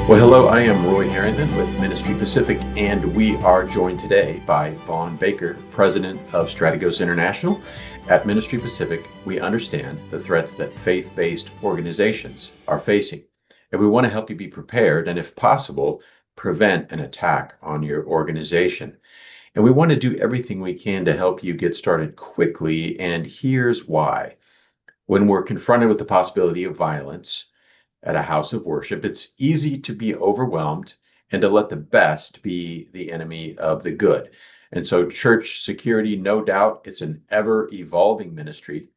Well, hello, I am Roy Harryman with Ministry Pacific, and we are joined today by Vaughn Baker, President of Strategos International. At Ministry Pacific, we understand the threats that faith-based organizations are facing, and we want to help you be prepared and, if possible, prevent an attack on your organization. And we want to do everything we can to help you get started quickly, and here's why. When we're confronted with the possibility of violence at a house of worship, it's easy to be overwhelmed and to let the best be the enemy of the good. And so church security, no doubt, it's an ever-evolving ministry,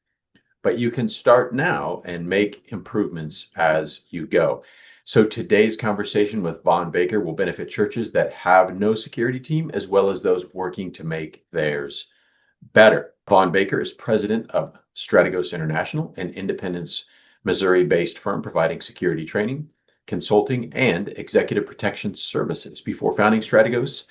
but you can start now and make improvements as you go. So today's conversation with Vaughn Baker will benefit churches that have no security team, as well as those working to make theirs better. Vaughn Baker is president of Strategos International, an Independence, Missouri-based firm providing security training, consulting, and executive protection services. Before founding Strategos,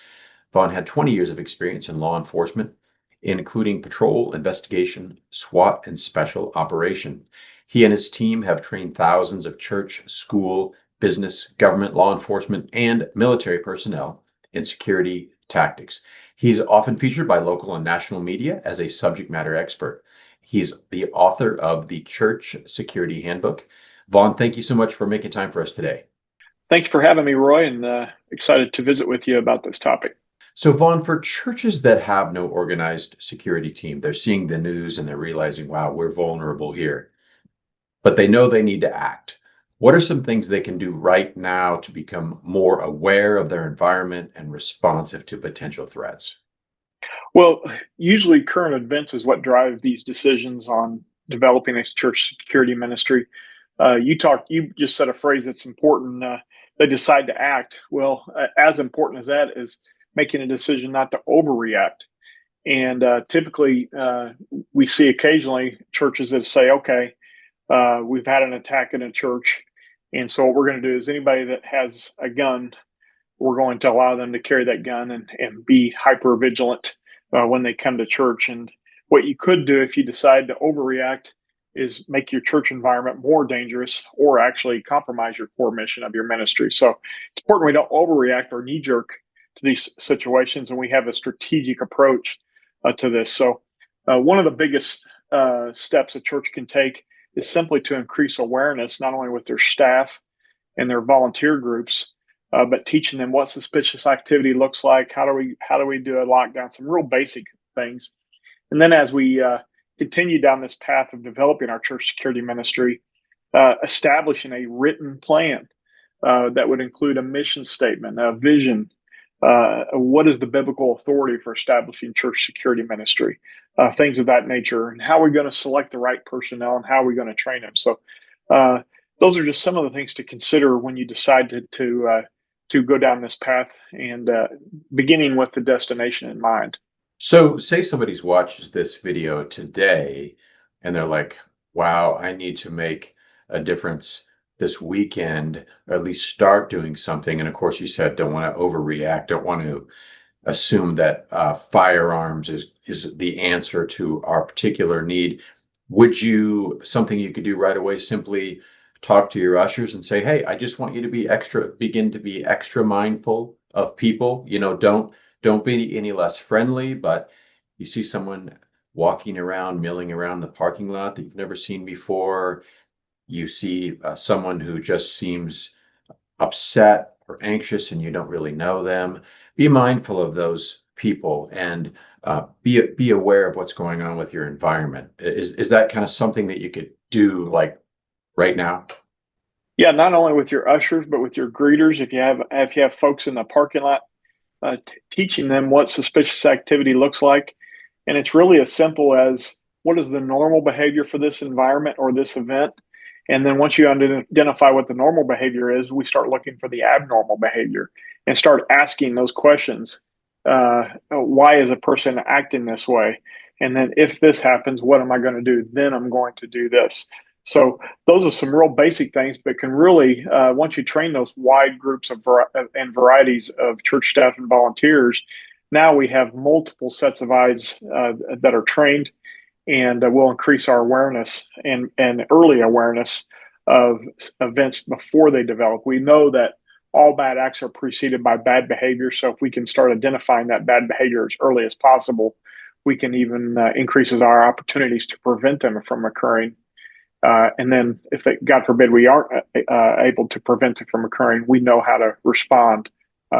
Vaughn had 20 years of experience in law enforcement, including patrol, investigation, SWAT, and special operation. He and his team have trained thousands of church, school, business, government, law enforcement, and military personnel in security tactics. He's often featured by local and national media as a subject matter expert. He's the author of the Church Security Handbook. Vaughn, thank you so much for making time for us today. Thank you for having me, Roy, and excited to visit with you about this topic. So, Vaughn, for churches that have no organized security team, they're seeing the news and they're realizing, wow, we're vulnerable here, but they know they need to act. What are some things they can do right now to become more aware of their environment and responsive to potential threats? Well, usually current events is what drive these decisions on developing a church security ministry. You just said a phrase that's important. They decide to act. Well, as important as that is making a decision not to overreact. And typically, we see occasionally churches that say, okay, we've had an attack in a church. And so what we're going to do is anybody that has a gun, we're going to allow them to carry that gun and be hyper vigilant when they come to church. And what you could do if you decide to overreact is make your church environment more dangerous or actually compromise your core mission of your ministry. So it's important we don't overreact or knee jerk to these situations, and we have a strategic approach to this. So one of the biggest steps a church can take is simply to increase awareness, not only with their staff and their volunteer groups, but teaching them what suspicious activity looks like. How do we do a lockdown? Some real basic things. And then as we continue down this path of developing our church security ministry, establishing a written plan that would include a mission statement, a vision. What is the biblical authority for establishing church security ministry? Things of that nature, and how we're going to select the right personnel and how we're going to train them. So those are just some of the things to consider when you decide to go down this path, and beginning with the destination in mind. So say somebody's watches this video today and they're like, wow, I need to make a difference this weekend, or at least start doing something. And of course, you said don't want to overreact, don't want to assume that firearms is the answer to our particular need. Something you could do right away, simply talk to your ushers and say, hey, I just want you to begin to be extra mindful of people. Don't be any less friendly, but you see someone walking around, milling around the parking lot that you've never seen before. You see someone who just seems upset or anxious and you don't really know them. Be mindful of those people and be aware of what's going on with your environment. Is that kind of something that you could do like right now? Yeah, not only with your ushers, but with your greeters. If you have folks in the parking lot, teaching them what suspicious activity looks like. And it's really as simple as, what is the normal behavior for this environment or this event? And then once you identify what the normal behavior is, we start looking for the abnormal behavior and start asking those questions. Why is a person acting this way? And then if this happens, what am I going to do? Then I'm going to do this. So those are some real basic things, but can really, once you train those wide groups and varieties of church staff and volunteers, now we have multiple sets of eyes that are trained, and will increase our awareness and early awareness of events before they develop. We know that all bad acts are preceded by bad behavior. So if we can start identifying that bad behavior as early as possible, we can even increases our opportunities to prevent them from occurring. And then if they, God forbid, we aren't able to prevent it from occurring, we know how to respond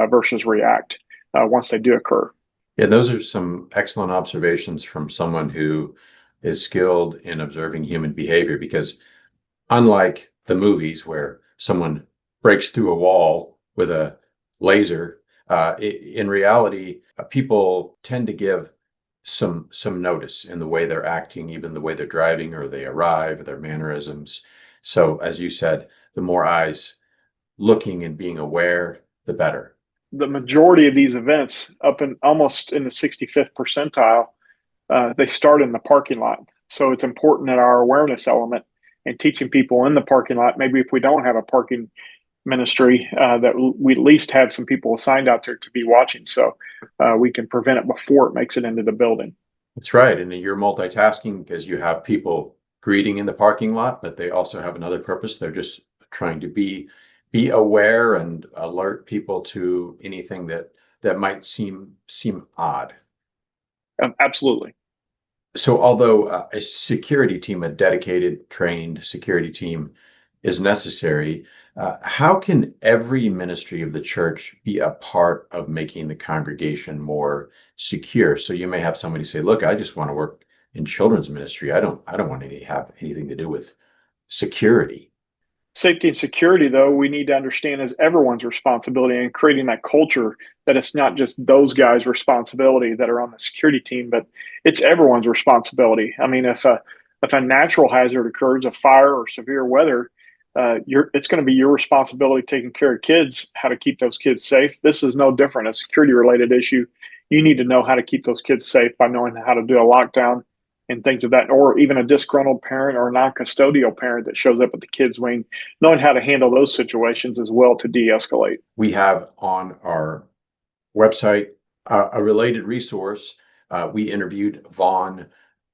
versus react once they do occur. Yeah, those are some excellent observations from someone who is skilled in observing human behavior, because unlike the movies where someone breaks through a wall with a laser, in reality, people tend to give some notice in the way they're acting, even the way they're driving or they arrive, their mannerisms. So, as you said, the more eyes looking and being aware, the better. The majority of these events, up in almost in the 65th percentile, they start in the parking lot. So it's important that our awareness element and teaching people in the parking lot, maybe if we don't have a parking ministry, that we at least have some people assigned out there to be watching, so we can prevent it before it makes it into the building. That's right. And you're multitasking because you have people greeting in the parking lot, but they also have another purpose. They're just trying to be aware and alert people to anything that might seem odd. Absolutely. So although a security team, a dedicated, trained security team is necessary, how can every ministry of the church be a part of making the congregation more secure? So you may have somebody say, look, I just want to work in children's ministry. I don't want to have anything to do with security. Safety and security, though, we need to understand is everyone's responsibility, and creating that culture that it's not just those guys' responsibility that are on the security team, but it's everyone's responsibility. I mean, if a natural hazard occurs, a fire or severe weather, it's going to be your responsibility taking care of kids, how to keep those kids safe. This is no different. A security related issue. You need to know how to keep those kids safe by knowing how to do a lockdown and things of that, or even a disgruntled parent or a non-custodial parent that shows up at the kids' wing, knowing how to handle those situations as well to de-escalate. We have on our website a related resource. We interviewed Vaughn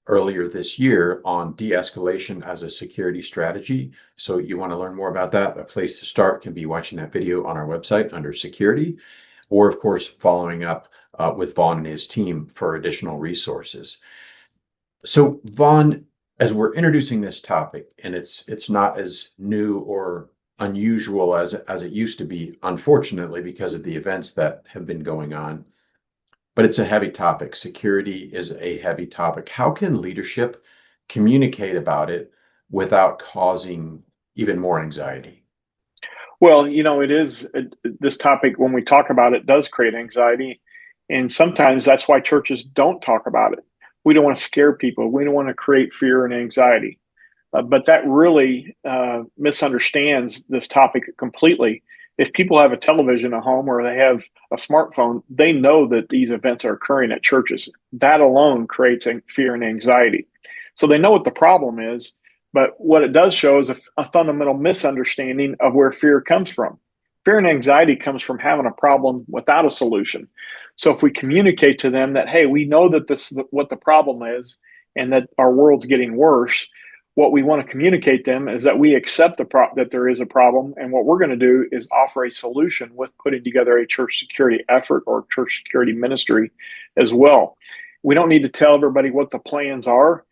earlier this year on de-escalation as a security strategy. So you want to learn more about that, a place to start can be watching that video on our website under security, or of course, following up with Vaughn and his team for additional resources. So Vaughn, as we're introducing this topic, and it's not as new or unusual as it used to be, unfortunately, because of the events that have been going on, but it's a heavy topic. Security is a heavy topic. How can leadership communicate about it without causing even more anxiety? Well, this topic, when we talk about it, does create anxiety. And sometimes that's why churches don't talk about it. We don't want to scare people. We don't want to create fear and anxiety. But that really misunderstands this topic completely. If people have a television at home or they have a smartphone, they know that these events are occurring at churches. That alone creates fear and anxiety. So they know what the problem is, but what it does show is a fundamental misunderstanding of where fear comes from. Fear and anxiety comes from having a problem without a solution. So if we communicate to them that, hey, we know that this is what the problem is and that our world's getting worse, what we want to communicate to them is that we accept that there is a problem, and what we're going to do is offer a solution with putting together a church security effort or church security ministry as well. We don't need to tell everybody what the plans are,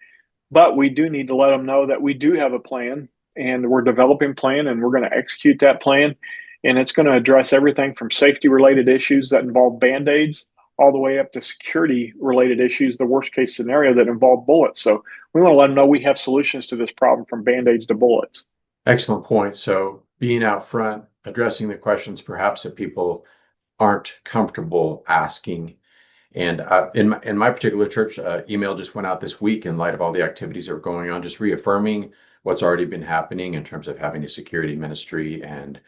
but we do need to let them know that we do have a plan and we're developing a plan and we're going to execute that plan. And it's going to address everything from safety related issues that involve band-aids all the way up to security related issues, the worst case scenario that involve bullets. So we want to let them know we have solutions to this problem from band-aids to bullets. Excellent point. So being out front, addressing the questions perhaps that people aren't comfortable asking. And in my particular church, email just went out this week in light of all the activities that were going on, just reaffirming what's already been happening in terms of having a security ministry and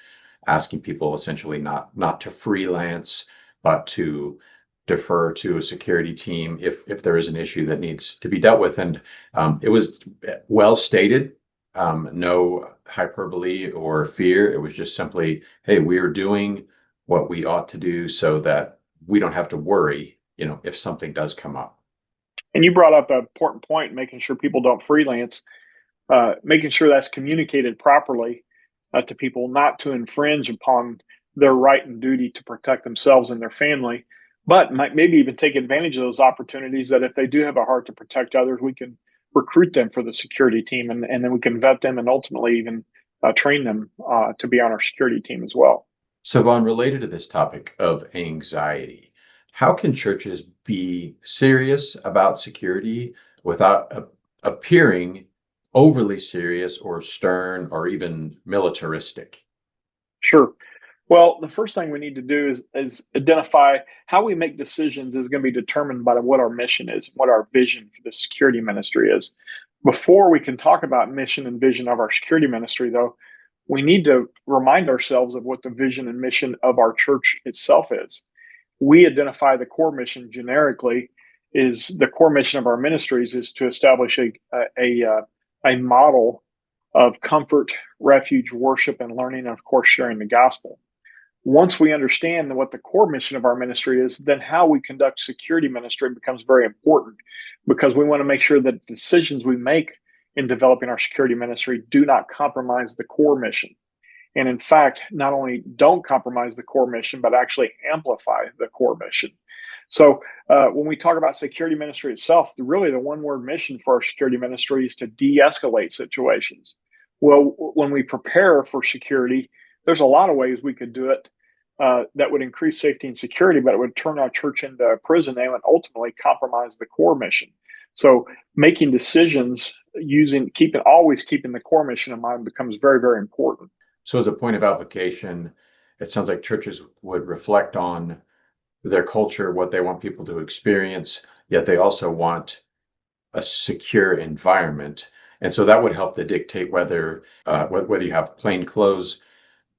asking people essentially not to freelance, but to defer to a security team if there is an issue that needs to be dealt with. And it was well stated, no hyperbole or fear. It was just simply, hey, we are doing what we ought to do so that we don't have to worry, if something does come up. And you brought up an important point, making sure people don't freelance, making sure that's communicated properly to people, not to infringe upon their right and duty to protect themselves and their family, but might maybe even take advantage of those opportunities that if they do have a heart to protect others, we can recruit them for the security team, and then we can vet them and ultimately even train them to be on our security team as well. So, Vaughn, related to this topic of anxiety, how can churches be serious about security without appearing overly serious or stern or even militaristic? Sure. Well, the first thing we need to do is identify how we make decisions is going to be determined by what our mission is, what our vision for the security ministry is. Before we can talk about mission and vision of our security ministry, though, we need to remind ourselves of what the vision and mission of our church itself is. We identify the core mission generically is the core mission of our ministries is to establish a model of comfort, refuge, worship, and learning, and of course, sharing the gospel. Once we understand what the core mission of our ministry is, then how we conduct security ministry becomes very important because we want to make sure that decisions we make in developing our security ministry do not compromise the core mission. And in fact, not only don't compromise the core mission, but actually amplify the core mission. So when we talk about security ministry itself, really the one word mission for our security ministry is to de-escalate situations. Well, when we prepare for security, there's a lot of ways we could do it that would increase safety and security, but it would turn our church into a prison and ultimately compromise the core mission. So making decisions always keeping the core mission in mind becomes very, very important. So, as a point of application, it sounds like churches would reflect on their culture, what they want people to experience, yet they also want a secure environment. And so that would help to dictate whether you have plainclothes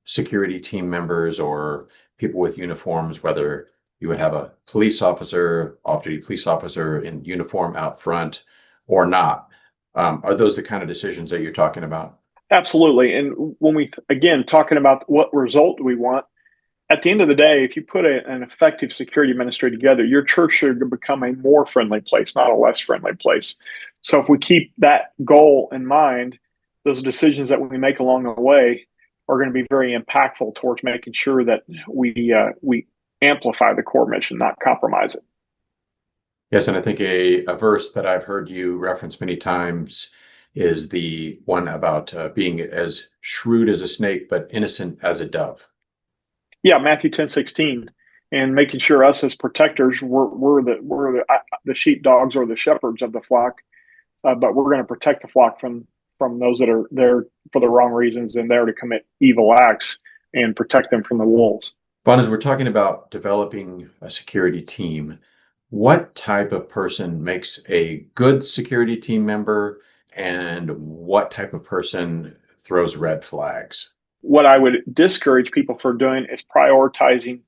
security team members or people with uniforms, whether you would have a police officer, off-duty police officer in uniform out front or not. Are those the kind of decisions that you're talking about? Absolutely. And when again, talking about what result we want, at the end of the day, if you put an effective security ministry together, your church should become a more friendly place, not a less friendly place. So if we keep that goal in mind, those decisions that we make along the way are going to be very impactful towards making sure that we amplify the core mission, not compromise it. Yes, and I think a verse that I've heard you reference many times is the one about being as shrewd as a snake, but innocent as a dove. Yeah, Matthew 10:16, and making sure us as protectors, we're the sheepdogs or the shepherds of the flock, but we're going to protect the flock from those that are there for the wrong reasons and there to commit evil acts and protect them from the wolves. Vaughn, as we're talking about developing a security team, what type of person makes a good security team member and what type of person throws red flags? What I would discourage people from doing is prioritizing,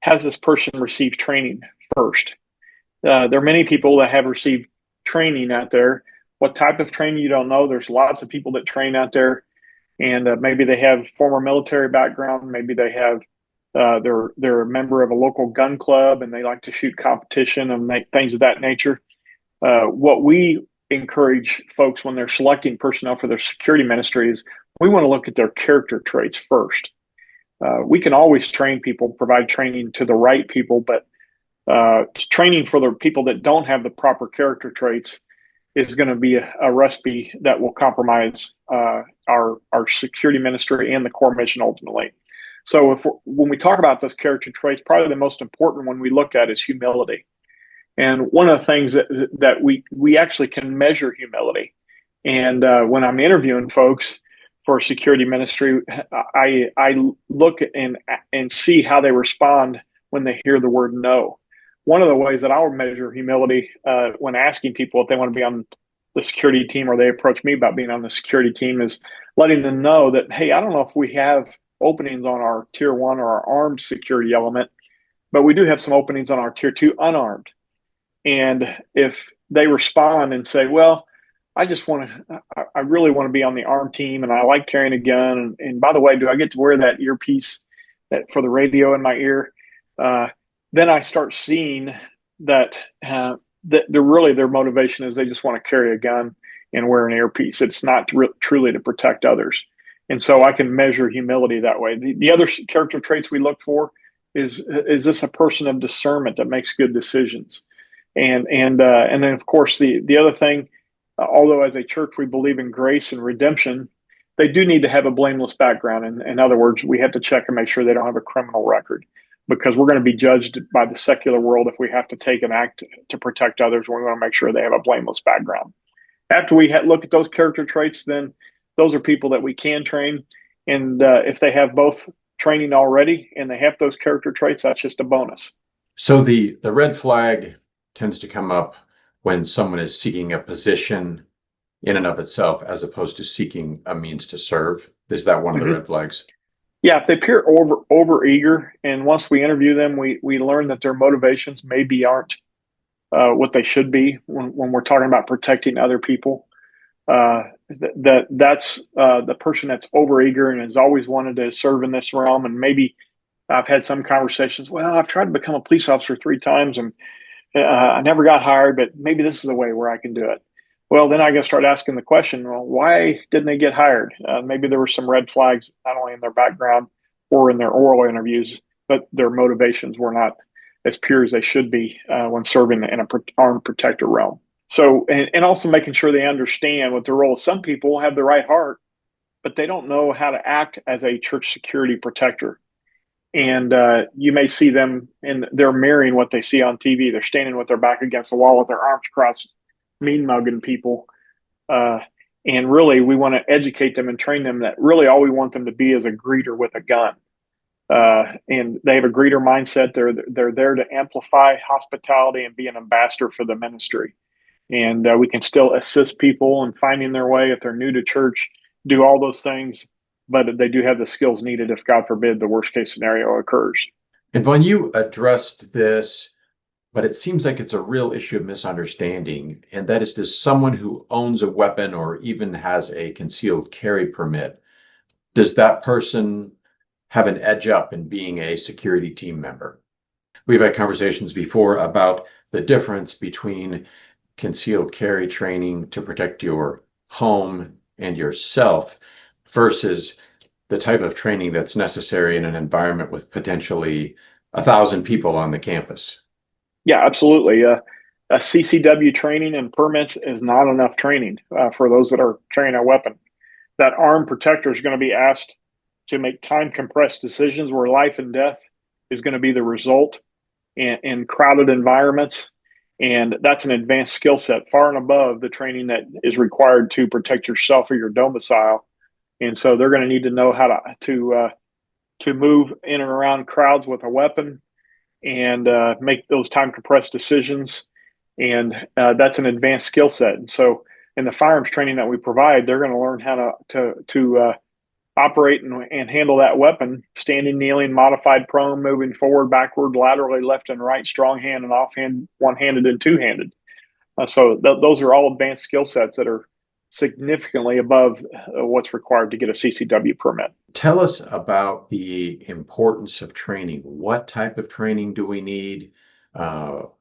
has this person received training first? There are many people that have received training out there. What type of training, you don't know. There's lots of people that train out there, and maybe they have former military background. Maybe they have they're a member of a local gun club and they like to shoot competition and things of that nature. What we encourage folks when they're selecting personnel for their security ministry is we want to look at their character traits first. We can always train people, provide training to the right people, but training for the people that don't have the proper character traits is going to be a recipe that will compromise our security ministry and the core mission ultimately. So when we talk about those character traits, probably the most important one we look at is humility. And one of the things that we actually can measure humility. And when I'm interviewing folks for security ministry, I look and see how they respond when they hear the word no. One of the ways that I'll measure humility when asking people if they want to be on the security team or they approach me about being on the security team is letting them know that, hey, I don't know if we have openings on our tier 1 or our armed security element, but we do have some openings on our tier 2 unarmed. And if they respond and say, well, I really want to be on the armed team and I like carrying a gun. And by the way, do I get to wear that earpiece for the radio in my ear? Then I start seeing that their motivation is they just want to carry a gun and wear an earpiece. It's not truly to protect others. And so I can measure humility that way. The other character traits we look for is this a person of discernment that makes good decisions? And then of course the other thing, although as a church we believe in grace and redemption, they do need to have a blameless background. In other words, we have to check and make sure they don't have a criminal record, because we're going to be judged by the secular world if we have to take an act to protect others. We want to make sure they have a blameless background. After we look at those character traits, then those are people that we can train. And if they have both training already and they have those character traits, that's just a bonus. So the red flag tends to come up when someone is seeking a position in and of itself, as opposed to seeking a means to serve. Is that one of the red flags? Yeah, if they appear over eager, and once we interview them, we learn that their motivations maybe aren't what they should be when we're talking about protecting other people. That's the person that's overeager and has always wanted to serve in this realm. And maybe I've had some conversations. Well, I've tried to become a police officer 3 times and I never got hired, but maybe this is a way where I can do it. Well, then I got to start asking the question, well, why didn't they get hired? Maybe there were some red flags, not only in their background or in their oral interviews, but their motivations were not as pure as they should be when serving in an armed protector realm. So, and also making sure they understand what their role is. Some people have the right heart, but they don't know how to act as a church security protector. And you may see them, and they're mirroring what they see on TV. They're standing with their back against the wall with their arms crossed, mean mugging people. And really, we want to educate them and train them that really all we want them to be is a greeter with a gun. And they have a greeter mindset. They're there to amplify hospitality and be an ambassador for the ministry. And we can still assist people in finding their way if they're new to church, do all those things, but they do have the skills needed if, God forbid, the worst case scenario occurs. And when you addressed this, but it seems like it's a real issue of misunderstanding, and that is, does someone who owns a weapon or even has a concealed carry permit, does that person have an edge up in being a security team member? We've had conversations before about the difference between concealed carry training to protect your home and yourself versus the type of training that's necessary in an environment with potentially 1,000 people on the campus. Yeah, absolutely. A CCW training and permits is not enough training for those that are carrying a weapon. That armed protector is going to be asked to make time compressed decisions where life and death is going to be the result in crowded environments. And that's an advanced skill set far and above the training that is required to protect yourself or your domicile. And so they're going to need to know how to move in and around crowds with a weapon and make those time compressed decisions. And that's an advanced skill set. And so in the firearms training that we provide, they're going to learn how to operate and handle that weapon, standing, kneeling, modified prone, moving forward, backward, laterally, left and right, strong hand and offhand, one-handed and two-handed. So those are all advanced skill sets that are significantly above what's required to get a CCW permit. Tell us about the importance of training. What type of training do we need?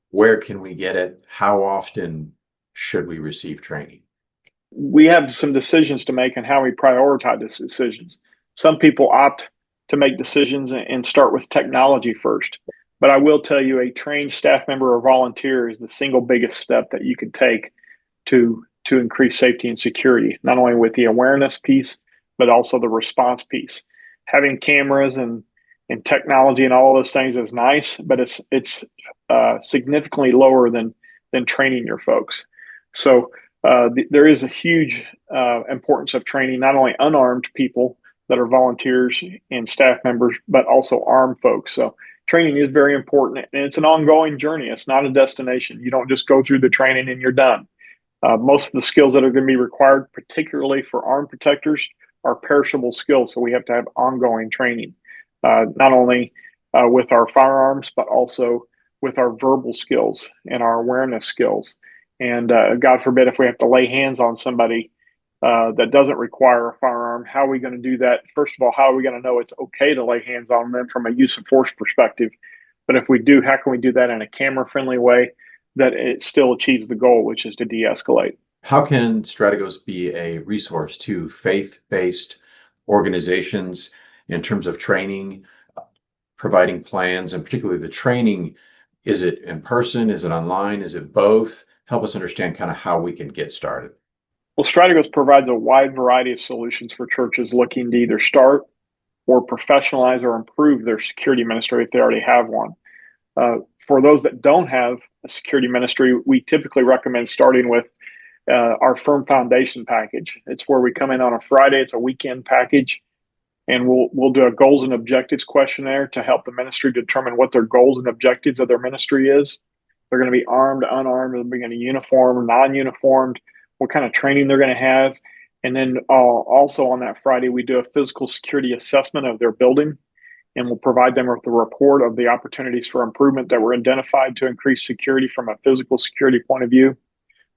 Where can we get it? How often should we receive training? We have some decisions to make on how we prioritize these decisions. Some people opt to make decisions and start with technology first. But I will tell you, a trained staff member or volunteer is the single biggest step that you can take to increase safety and security, not only with the awareness piece, but also the response piece. Having cameras and technology and all those things is nice, but it's significantly lower than training your folks. So there is a huge importance of training not only unarmed people that are volunteers and staff members, but also armed folks. So training is very important, and it's an ongoing journey. It's not a destination. You don't just go through the training and you're done. Most of the skills that are going to be required, particularly for armed protectors, are perishable skills. So we have to have ongoing training, not only with our firearms, but also with our verbal skills and our awareness skills. And God forbid, if we have to lay hands on somebody that doesn't require a firearm, how are we going to do that? First of all, how are we going to know it's okay to lay hands on them from a use of force perspective? But if we do, how can we do that in a camera-friendly way that it still achieves the goal, which is to de-escalate? How can Strategos be a resource to faith-based organizations in terms of training, providing plans, and particularly the training? Is it in person? Is it online? Is it both? Help us understand kind of how we can get started. Well, Strategos provides a wide variety of solutions for churches looking to either start or professionalize or improve their security ministry if they already have one. For those that don't have a security ministry, we typically recommend starting with our firm foundation package. It's where we come in on a Friday. It's a weekend package, and we'll do a goals and objectives questionnaire to help the ministry determine what their goals and objectives of their ministry is. They're going to be armed, unarmed, they're going to be uniformed, non-uniformed, what kind of training they're going to have. And then also on that Friday, we do a physical security assessment of their building, and we'll provide them with a report of the opportunities for improvement that were identified to increase security from a physical security point of view.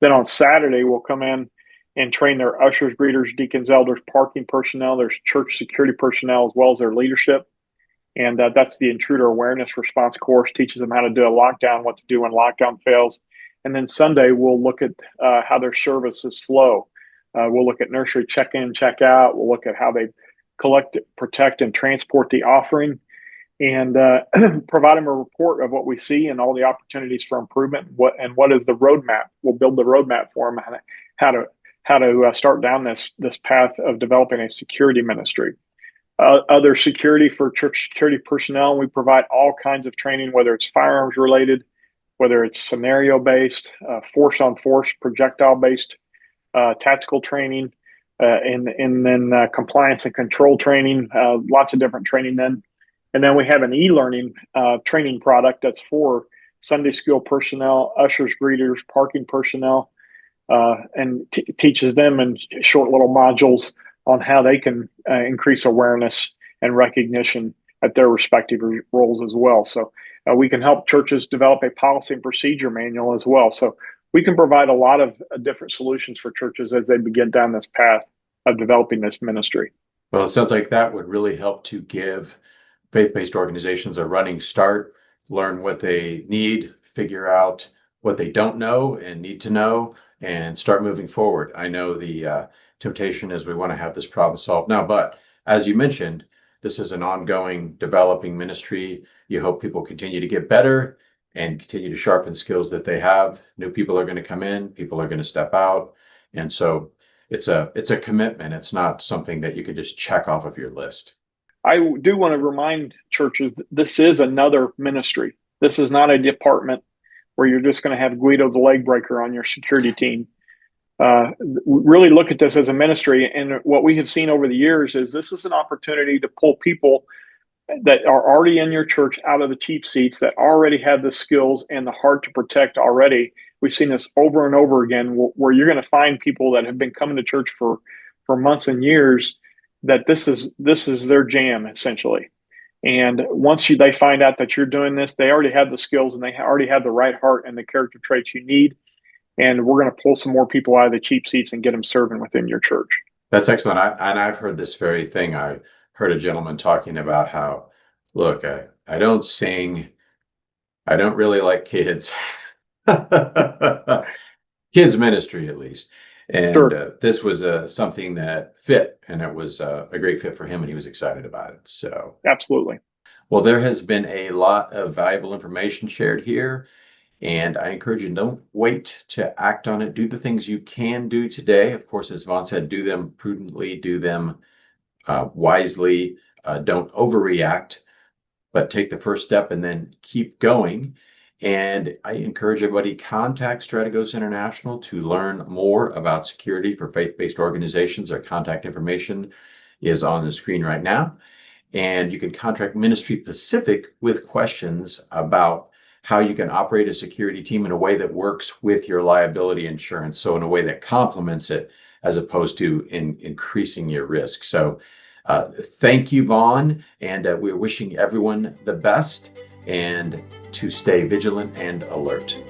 Then on Saturday, we'll come in and train their ushers, greeters, deacons, elders, parking personnel, their church security personnel, as well as their leadership. And that's the intruder awareness response course, teaches them how to do a lockdown, what to do when lockdown fails. And then Sunday, we'll look at how their services flow. We'll look at nursery check-in, check-out. We'll look at how they collect, protect, and transport the offering, and provide them a report of what we see and all the opportunities for improvement. What is the roadmap? We'll build the roadmap for them, how to start down this path of developing a security ministry. Other security for church security personnel, we provide all kinds of training, whether it's firearms related, whether it's scenario based, force on force, projectile based, tactical training, and then compliance and control training. Lots of different training then. And then we have an e-learning training product that's for Sunday school personnel, ushers, greeters, parking personnel, and teaches them in short little modules on how they can increase awareness and recognition at their respective roles as well. So we can help churches develop a policy and procedure manual as well. So we can provide a lot of different solutions for churches as they begin down this path of developing this ministry. Well, it sounds like that would really help to give faith-based organizations a running start, learn what they need, figure out what they don't know and need to know, and start moving forward. I know the temptation is we want to have this problem solved now, but as you mentioned, this is an ongoing developing ministry. You hope people continue to get better and continue to sharpen skills that they have. New people are going to come in, people are going to step out. And so it's a commitment. It's not something that you could just check off of your list. I do want to remind churches that this is another ministry. This is not a department where you're just going to have Guido the leg breaker on your security team. Really look at this as a ministry. And what we have seen over the years is this is an opportunity to pull people that are already in your church out of the cheap seats, that already have the skills and the heart to protect already. We've seen this over and over again, where you're going to find people that have been coming to church for months and years, that this is their jam, essentially. And once they find out that you're doing this, they already have the skills and they already have the right heart and the character traits you need. And we're going to pull some more people out of the cheap seats and get them serving within your church. That's excellent. I've heard this very thing. I heard a gentleman talking about how, look, I don't sing. I don't really like kids. Kids ministry, at least. And Sure. This was something that fit, and it was a great fit for him, and he was excited about it. So, Absolutely. well, there has been a lot of valuable information shared here, and I encourage you, don't wait to act on it. Do the things you can do today. Of course, as Vaughn said, do them prudently, do them wisely. Don't overreact, but take the first step and then keep going. And I encourage everybody, contact Strategos International to learn more about security for faith-based organizations. Our contact information is on the screen right now. And you can contact Ministry Pacific with questions about how you can operate a security team in a way that works with your liability insurance. So in a way that complements it, as opposed to increasing your risk. So thank you, Vaughn. And we're wishing everyone the best, and to stay vigilant and alert.